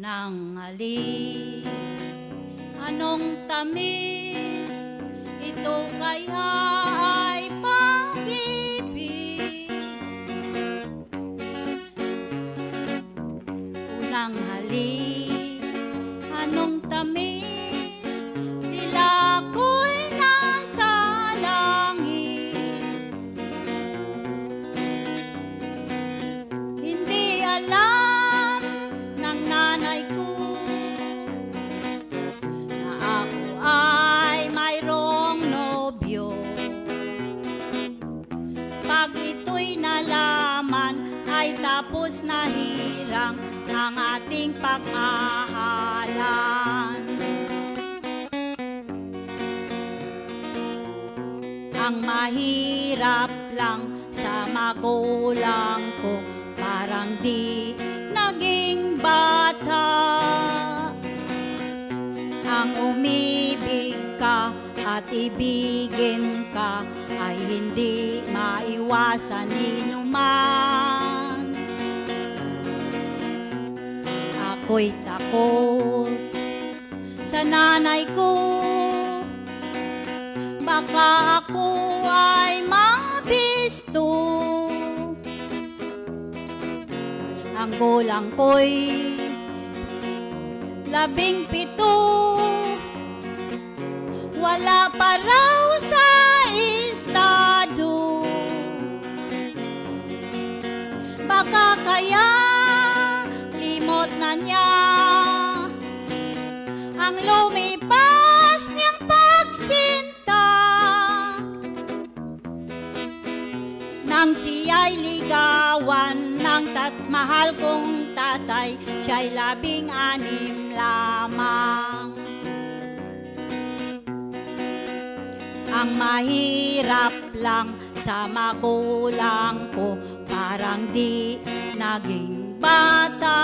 Unang halik, anong tamis, ito kaya ay pag-ibig. Unang halik, anong tamis, tila ko'y nasa langit. Hindi alam ng nanay ko na ako ay mayroong nobyo. Pag ito'y nalaman ay tapos na hirang ang ating pagmahalan. Ang mahirap lang sa magulang ko, parang di naging bata. Ang umibig ka at ibigin ka ay hindi maiwasan ninuman. Ako'y takot sa nanay ko, baka ako ay mabisto. Ang gulang ko'y 17, wala pa raw sa estado. Baka kaya limot na niya ang lumipas niyang pagsinta. Nang siya'y ligawan ng mahal kong tatay, siya'y 16 lamang. Ang mahirap lang sa magulang ko, parang di naging bata.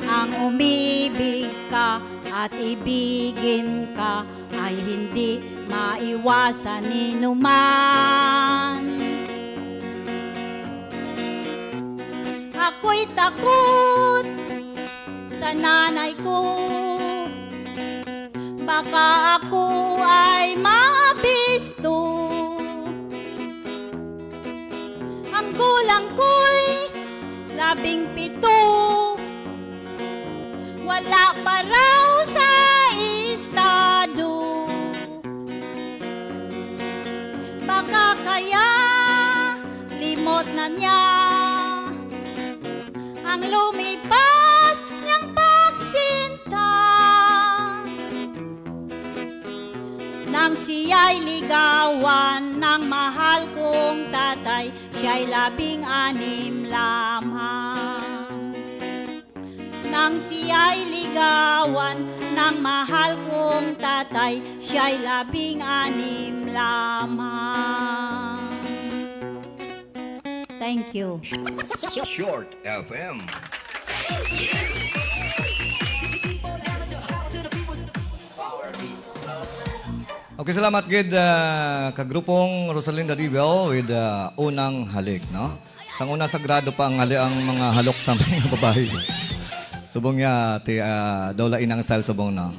Ang umibig ka at ibigin ka ay hindi maiwasan ninuman. Ako'y takot sa nanay ko, baka ako ay mabisto. Ang gulang ko'y 17, wala pa raw sa estado. Baka kaya limot na niya ang lumipas niyang pagsinta. Nang siya'y ligawan ng mahal kong tatay, siya'y 16 lamang. Nang siya'y ligawan ng mahal kong tatay, siya'y 16 lamang. Thank you. Short FM. Okay, salamat gid kagrupong Rosalinda Dibel with Unang Halik, no? Sang una sagrado pa ang ang mga halok sa mga babae. Subong niya ti daw lain ang style subong na.